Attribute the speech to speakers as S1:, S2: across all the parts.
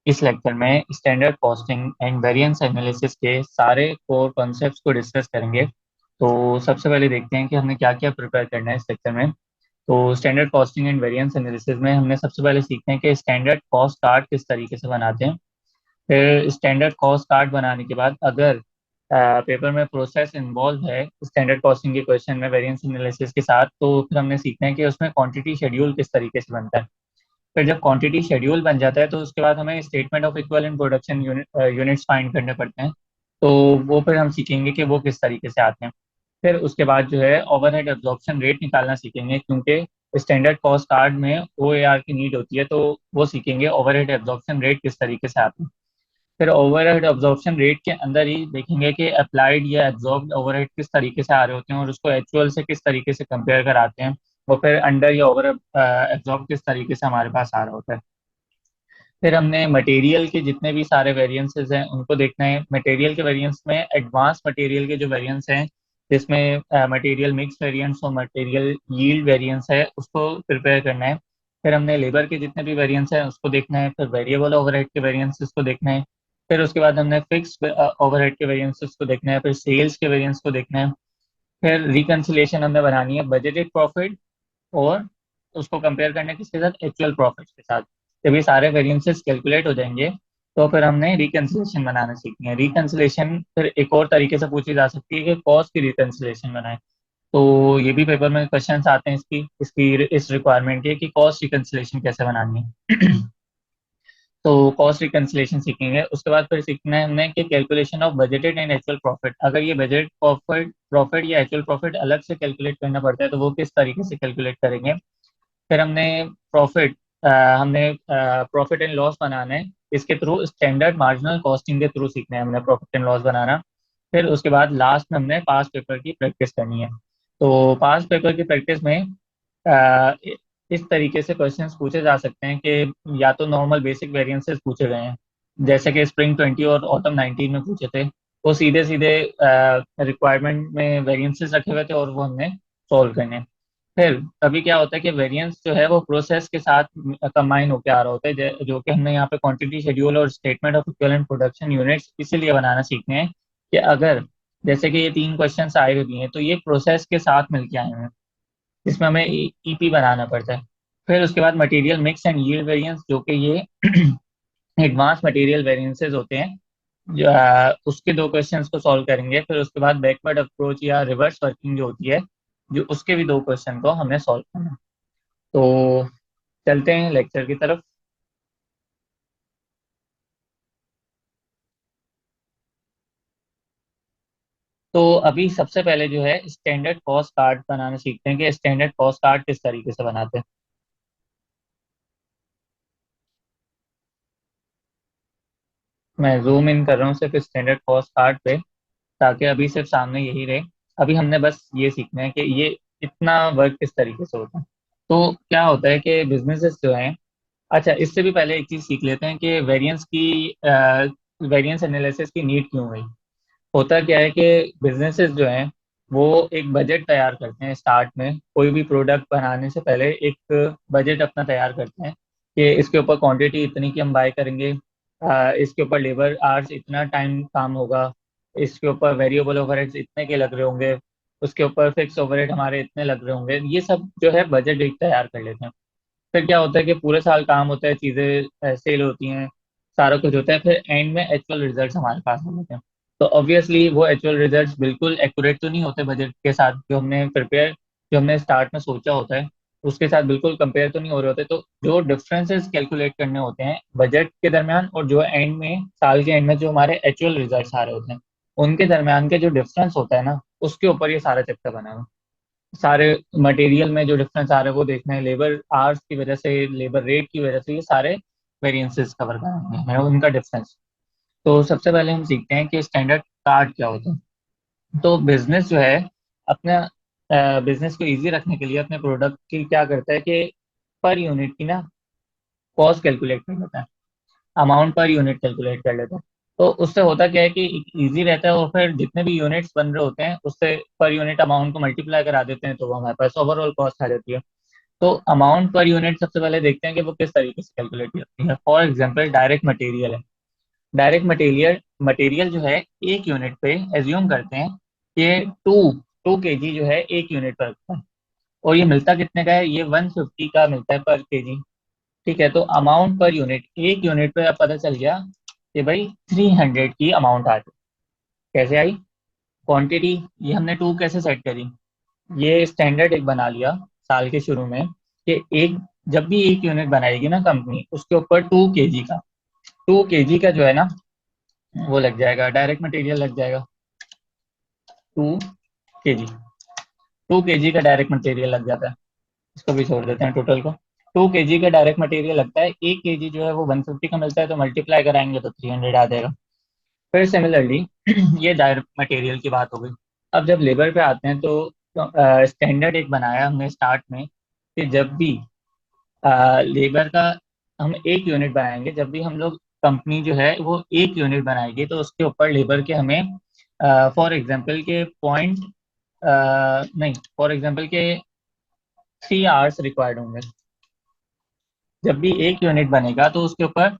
S1: इस लेक्चर में standard costing and variance analysis के सारे कोर कॉन्सेप्ट्स को डिस्कस करेंगे। तो सबसे पहले देखते हैं कि हमें क्या क्या प्रिपेयर करना है इस लेक्चर में। तो standard costing and variance analysis में हमने सबसे पहले सीखना है कि स्टैंडर्ड कॉस्ट कार्ड किस तरीके से बनाते हैं। फिर स्टैंडर्ड कॉस्ट कार्ड बनाने के बाद अगर पेपर में प्रोसेस इन्वॉल्व है स्टैंडर्ड कॉस्टिंग के क्वेश्चन में वेरिएंस एनालिसिस के साथ, तो फिर हमने सीखना है कि उसमें क्वांटिटी शेड्यूल किस तरीके से बनता है। फिर जब क्वांटिटी शेड्यूल बन जाता है तो उसके बाद हमें statement of equivalent production units find करने पड़ते हैं। तो वो फिर हम सीखेंगे कि वो किस तरीके से आते हैं। फिर उसके बाद जो है ओवरहेड एब्जॉर्प्शन रेट निकालना सीखेंगे, क्योंकि स्टैंडर्ड कॉस्ट कार्ड में OAR की नीड होती है, तो वो सीखेंगे ओवरहेड एब्जॉर्प्शन रेट किस तरीके से आते हैं। फिर ओवरहेड एब्जॉर्प्शन रेट के अंदर ही देखेंगे कि अप्लाइड या एब्जॉर्ब्ड ओवरहेड किस तरीके से आ रहे होते हैं और उसको एक्चुअल से किस तरीके से कंपेयर कराते हैं। और फिर अंडर या ओवर एब्जॉर्ब किस तरीके से हमारे पास आ रहा होता है। फिर हमने मटेरियल के जितने भी सारे वेरिएंसेस हैं उनको देखना है। मटेरियल के वेरिएंस में एडवांस मटेरियल के जो वेरिएंस हैं, जिसमें मटेरियल मिक्स वेरिएंस और मटेरियल यील्ड वेरिएंस है, उसको प्रिपेयर करना है। फिर हमने लेबर के जितने भी वेरिएंस हैं उसको देखना है। फिर वेरिएबल ओवरहेड के वेरिएंसेस को देखना है। फिर उसके बाद हमने फिक्स ओवरहेड के वेरिएंसेस को देखना है। फिर सेल्स के वेरिएंस को देखना है। फिर रिकंसिलेशन हमने बनानी है बजटेड प्रॉफिट और उसको कंपेयर करना है किसके साथ, एक्चुअल प्रॉफिट के साथ। जब ये सारे वेरिएंसेस कैलकुलेट हो जाएंगे तो फिर हमने रिकंसिलेशन बनाना सीखनी है। रिकंसिलेशन फिर एक और तरीके से पूछी जा सकती है कि कॉस्ट की रिकंसिलेशन बनाए। तो ये भी पेपर में क्वेश्चंस आते हैं इसकी इसकी इस रिक्वायरमेंट की कि कॉस्ट रिकंसिलेशन कैसे बनानी है। तो कॉस्ट रिकंसिलेशन सीखेंगे। उसके बाद फिर सीखना है हमने कि calculation of budgeted and actual profit. अगर ये बजट प्रॉफिट प्रॉफिट या एक्चुअल प्रॉफिट अलग से कैलकुलेट करना पड़ता है तो वो किस तरीके से कैलकुलेट करेंगे। फिर प्रॉफिट हमने प्रॉफिट एंड लॉस बनाना है। इसके थ्रू स्टैंडर्ड मार्जिनल कॉस्टिंग के थ्रू सीखना है हमने प्रॉफिट एंड लॉस बनाना। फिर उसके बाद लास्ट में हमने पास पेपर की प्रैक्टिस करनी है। तो पास पेपर की प्रैक्टिस में अ, इस तरीके से क्वेश्चंस पूछे जा सकते हैं कि या तो नॉर्मल बेसिक वेरिएंसेस पूछे गए हैं, जैसे कि स्प्रिंग 20 और ऑटम 19 में पूछे थे। वो सीधे सीधे रिक्वायरमेंट में वेरिएंसेस रखे हुए थे और वो हमने सॉल्व करने। फिर अभी क्या होता है कि वेरिएंस जो है वो प्रोसेस के साथ कंबाइन होकर आ रहा होता है, जो कि हमने यहाँ पे क्वांटिटी शेड्यूल और statement of equivalent production units इसीलिए बनाना सीखने हैं कि अगर जैसे कि ये तीन क्वेश्चंस आए हुए हैं तो ये प्रोसेस के साथ मिलके आए हैं, जिसमें हमें ईपी बनाना पड़ता है। फिर उसके बाद material mix and yield variance, जो कि ये एडवांस मटेरियल वेरिएंसेस होते हैं, जो उसके दो क्वेश्चंस को सॉल्व करेंगे। फिर उसके बाद बैकवर्ड अप्रोच या रिवर्स वर्किंग जो होती है, जो उसके भी दो क्वेश्चन को हमें सॉल्व करना है। तो चलते हैं लेक्चर की तरफ। तो अभी सबसे पहले जो है स्टैंडर्ड कॉस्ट कार्ड बनाना सीखते हैं कि स्टैंडर्ड कॉस्ट कार्ड किस तरीके से बनाते हैं। मैं जूम इन कर रहा हूँ सिर्फ स्टैंडर्ड कॉस्ट कार्ड पे, ताकि अभी सिर्फ सामने यही रहे। अभी हमने बस ये सीखना है कि ये इतना वर्क किस तरीके से होता है। तो क्या होता है कि बिजनेसेस जो हैं, अच्छा इससे भी पहले एक चीज सीख लेते हैं कि वेरिएंस एनालिसिस की नीड क्यों हुई। होता क्या है कि बिजनेसेस जो हैं वो एक बजट तैयार करते हैं। स्टार्ट में कोई भी प्रोडक्ट बनाने से पहले एक बजट अपना तैयार करते हैं कि इसके ऊपर क्वांटिटी इतनी की हम बाय करेंगे, इसके ऊपर लेबर आवर्स इतना टाइम काम होगा, इसके ऊपर वेरिएबल ओवरहेड्स इतने के लग रहे होंगे, उसके ऊपर फिक्स ओवरहेड हमारे इतने लग रहे होंगे। ये सब जो है बजट एक तैयार कर लेते हैं। फिर क्या होता है कि पूरे साल काम होता है, चीज़ें सेल होती हैं, सारा कुछ होता है, फिर एंड में एक्चुअल रिजल्ट्स हमारे पास होते हैं। तो ऑब्वियसली वो एक्चुअल रिजल्ट्स बिल्कुल एक्यूरेट तो नहीं होते बजट के साथ, जो हमने स्टार्ट में सोचा होता है उसके साथ बिल्कुल कंपेयर तो नहीं हो रहे होते। तो जो डिफरेंसेस कैलकुलेट करने होते हैं बजट के दरमियान और जो एंड में साल के एंड में जो हमारे एक्चुअल रिजल्ट्स आ रहे होते हैं उनके दरमियान के जो डिफरेंस होता है ना, उसके ऊपर ये सारा चक्कर बना हुआ है। सारे मटेरियल में जो डिफरेंस आ रहा है वो देखना है, लेबर आवर्स की वजह से, लेबर रेट की वजह से, ये सारे वेरिएंसेस कवर करना है उनका डिफरेंस। तो सबसे पहले हम सीखते हैं कि स्टैंडर्ड कार्ड क्या होता है। तो बिजनेस जो है अपने बिजनेस को इजी रखने के लिए अपने प्रोडक्ट की क्या करता है कि पर यूनिट की ना कॉस्ट कैलकुलेट कर लेता है, अमाउंट पर यूनिट कैलकुलेट कर लेते हैं। तो उससे होता क्या है कि इजी रहता है और फिर जितने भी यूनिट्स बन रहे होते हैं उससे पर यूनिट अमाउंट को मल्टीप्लाई करा देते हैं तो वो हमारे पास ओवरऑल कॉस्ट आ जाती है। तो अमाउंट पर यूनिट सबसे पहले देखते हैं कि वो किस तरीके से कैलकुलेट होती है। फॉर एग्जांपल डायरेक्ट मटेरियल है। डायरेक्ट मटेरियल मटेरियल जो है एक यूनिट पे एज्यूम करते हैं कि टू टू केजी जो है एक यूनिट पर लगता है। और ये मिलता कितने का है, ये 150 का मिलता है पर केजी। ठीक है, तो अमाउंट पर यूनिट, एक यूनिट पे अब पता चल गया कि भाई 300 की अमाउंट आ गई। कैसे आई? क्वांटिटी, ये हमने टू कैसे सेट करी, ये स्टैंडर्ड एक बना लिया साल के शुरू में कि एक, जब भी एक यूनिट बनाएगी ना कंपनी, उसके ऊपर 2 केजी का, 2 केजी का जो है ना वो लग जाएगा, डायरेक्ट मटेरियल लग जाएगा। 2 केजी, 2 केजी का डायरेक्ट मटेरियल लग जाता है। इसको भी छोड़ देते हैं टोटल को। 2 केजी का डायरेक्ट मटेरियल लगता है, 1 केजी जो है वो 150 का मिलता है, तो मल्टीप्लाई कराएंगे तो 300 आ जाएगा। फिर सिमिलरली ये डायरेक्ट मटेरियल की बात हो गई। अब जब लेबर पे आते हैं तो स्टैंडर्ड एक बनाया हमने स्टार्ट में कि जब भी लेबर का हम एक यूनिट बनाएंगे, जब भी हम लोग कंपनी जो है वो एक यूनिट बनाएगी, तो उसके ऊपर लेबर के हमें फॉर एग्जांपल के पॉइंट, नहीं, फॉर एग्जांपल के 3 आवर्स रिक्वायर्ड होंगे। जब भी एक यूनिट बनेगा तो उसके ऊपर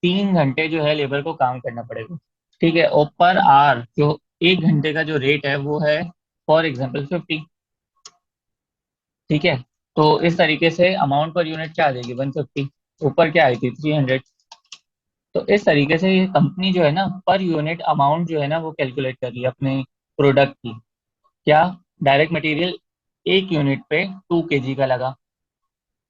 S1: 3 घंटे जो है लेबर को काम करना पड़ेगा। ठीक है, और पर आवर जो 1 घंटे का जो रेट है वो है फॉर एग्जांपल 50। ठीक है, तो इस तरीके से अमाउंट पर यूनिट क्या आ जाएगी, 150, ऊपर क्या आई थी 300। तो इस तरीके से ये कंपनी जो है ना पर यूनिट अमाउंट जो है ना वो कैलकुलेट कर रही है अपने प्रोडक्ट की। क्या? डायरेक्ट मटेरियल एक यूनिट पे 2 केजी का लगा,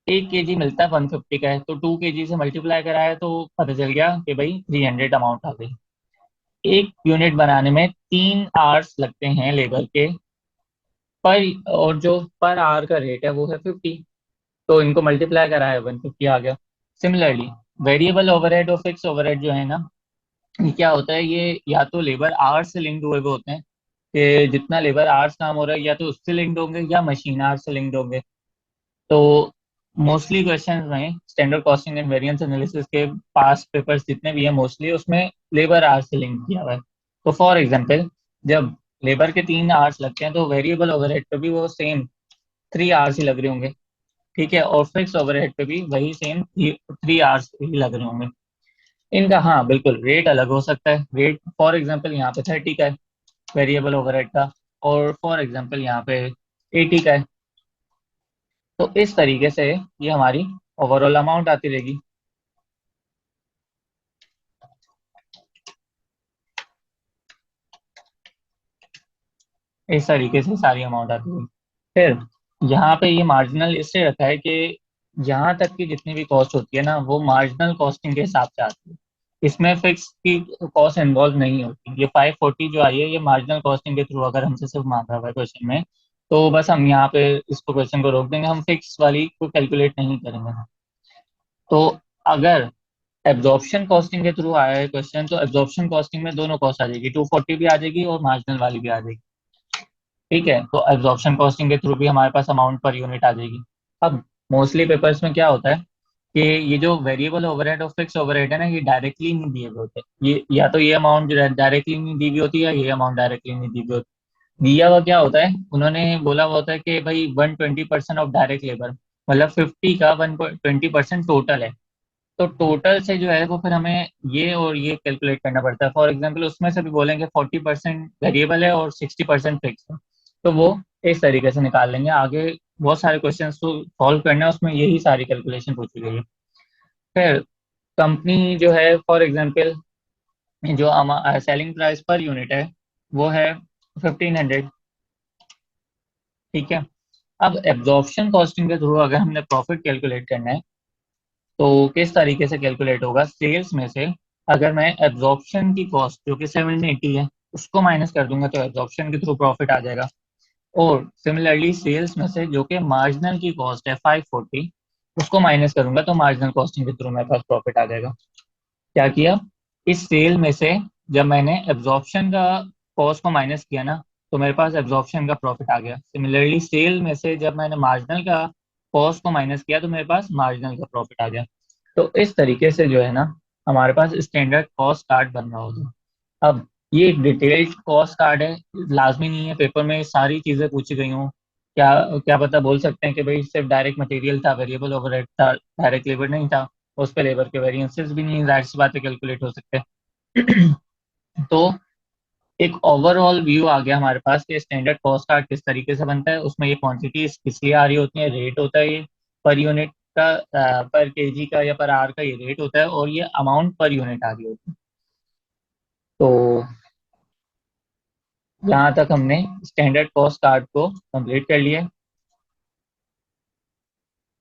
S1: 1 केजी मिलता है 150 का है, तो 2 केजी से मल्टीप्लाई कराया तो पता चल गया कि भाई 300 अमाउंट आ गई। एक यूनिट बनाने में 3 आवर्स लगते हैं लेबर के, पर और जो पर आवर का रेट है वो है 50, तो इनको मल्टीप्लाई कराया 150 आ गया। सिमिलरली वेरिएबल ओवरहेड और फिक्स ओवरहेड जो है ना, ये क्या होता है, ये या तो लेबर आवर्स से लिंक्ड हुए हुए होते हैं कि जितना लेबर आवर्स काम हो रहा है या तो उससे लिंक्ड होंगे या मशीन आवर्स से लिंक्ड होंगे। तो मोस्टली क्वेश्चन में standard costing and variance analysis के पास पेपर्स जितने भी हैं मोस्टली उसमें लेबर आवर्स से लिंक किया हुआ है। तो फॉर एग्जांपल जब लेबर के 3 आवर्स लगते हैं तो वेरिएबल ओवरहेड पे भी वो सेम 3 आवर्स ही लग रहे होंगे। ठीक है, और फिक्स ओवरहेड पे भी वही सेम 3 आवर्स ही लग रहे होंगे। इनका हाँ बिल्कुल रेट अलग हो सकता है। रेट फॉर एग्जांपल यहाँ पे 30 का है वेरिएबल ओवरहेड का, और फॉर एग्जांपल यहाँ पे 80 का है। तो इस तरीके से ये हमारी ओवरऑल अमाउंट आती रहेगी। इस तरीके से सारी अमाउंट आती है। फिर यहाँ पे ये मार्जिनल इससे रखा है कि यहाँ तक की जितनी भी कॉस्ट होती है ना वो मार्जिनल कॉस्टिंग के हिसाब से आती है। इसमें फिक्स की कॉस्ट इन्वॉल्व नहीं होती। ये 540 जो आई है ये मार्जिनल कॉस्टिंग के थ्रू अगर हमसे सिर्फ मांगा हुआ है क्वेश्चन में, तो बस हम यहाँ पे इसको क्वेश्चन को रोक देंगे, हम फिक्स वाली को कैलकुलेट नहीं करेंगे। तो अगर एब्जॉर्प्शन कॉस्टिंग के थ्रू आया है क्वेश्चन, तो एब्जॉर्प्शन कॉस्टिंग में दोनों कॉस्ट आ जाएगी, 240 भी आ जाएगी और मार्जिनल वाली भी आ जाएगी। ठीक है, तो एब्जॉर्प्शन कॉस्टिंग के थ्रू भी हमारे पास अमाउंट पर यूनिट आ जाएगी। अब मोस्टली पेपर्स में क्या होता है कि ये जो वेरिएबल ओवरहेड और फिक्स ओवरहेड है ना, ये डायरेक्टली नहीं दिए हुए होते। ये या तो ये अमाउंट जो डायरेक्टली नहीं दी हुई होती है, या ये अमाउंट डायरेक्टली नहीं दी हुई होती। दिया हुआ क्या होता है, उन्होंने बोला हुआ होता है कि भाई 120% ऑफ डायरेक्ट लेबर, मतलब 50 का 120% टोटल है। तो टोटल से जो है वो फिर हमें ये और ये कैलकुलेट करना पड़ता है। फॉर एग्जांपल उसमें से भी बोलेंगे 40% वेरिएबल है और 60% फिक्स है, तो वो इस तरीके से निकाल लेंगे। आगे बहुत सारे क्वेश्चन तो सॉल्व करना है, उसमें यही सारी कैलकुलेशन पूछी गई है। फिर कंपनी जो है फॉर एग्जांपल जो सेलिंग प्राइस पर यूनिट है वो है 1500। ठीक है, अब एब्जॉर्प्शन कॉस्टिंग के थ्रू अगर हमने प्रॉफिट कैलकुलेट करना है तो किस तरीके से कैलकुलेट होगा, सेल्स में से अगर मैं एब्जॉर्प्शन की कॉस्ट जो कि 780 है उसको माइनस कर दूंगा तो एब्जॉर्प्शन के थ्रू प्रॉफिट आ जाएगा। और सिमिलरली सेल्स में से जो कि मार्जिनल की कॉस्ट है 540, उसको माइनस करूंगा तो मार्जिनल कॉस्टिंग के थ्रू मेरे पास प्रॉफिट आ जाएगा। क्या किया, इस सेल में से जब मैंने एब्जॉर्प्शन का कॉस्ट को माइनस किया ना, तो मेरे पास एब्जॉर्प्शन का प्रॉफिट आ गया। सिमिलरली सेल में से जब मैंने मार्जिनल का कॉस्ट को माइनस किया तो मेरे पास मार्जिनल का प्रॉफिट आ गया। तो इस तरीके से जो है ना हमारे पास स्टैंडर्ड कॉस्ट कार्ड बन रहा होगा। अब ये एक डिटेल्ड कॉस्ट कार्ड है, लाजमी नहीं है पेपर में सारी चीजें पूछी गई हों क्या क्या पता बोल सकते हैं कि भाई सिर्फ डायरेक्ट मटेरियल था, वेरिएबल ओवरहेड था, डायरेक्ट लेबर नहीं था, उस पे लेबर के वेरिएंसेस भी नहीं जाहिर सी बात है कैलकुलेट हो सकते हैं। तो एक ओवरऑल व्यू आ गया हमारे पास कि स्टैंडर्ड कॉस्ट कार्ड किस तरीके से बनता है, उसमें ये क्वांटिटीज इसलिए आ रही होती है, रेट होता है ये पर यूनिट का, पर केजी का या पर आर का ये रेट होता है, और ये अमाउंट पर यूनिट आ रही होती है। तो यहाँ तक हमने स्टैंडर्ड कॉस्ट कार्ड को कंप्लीट कर लिया है।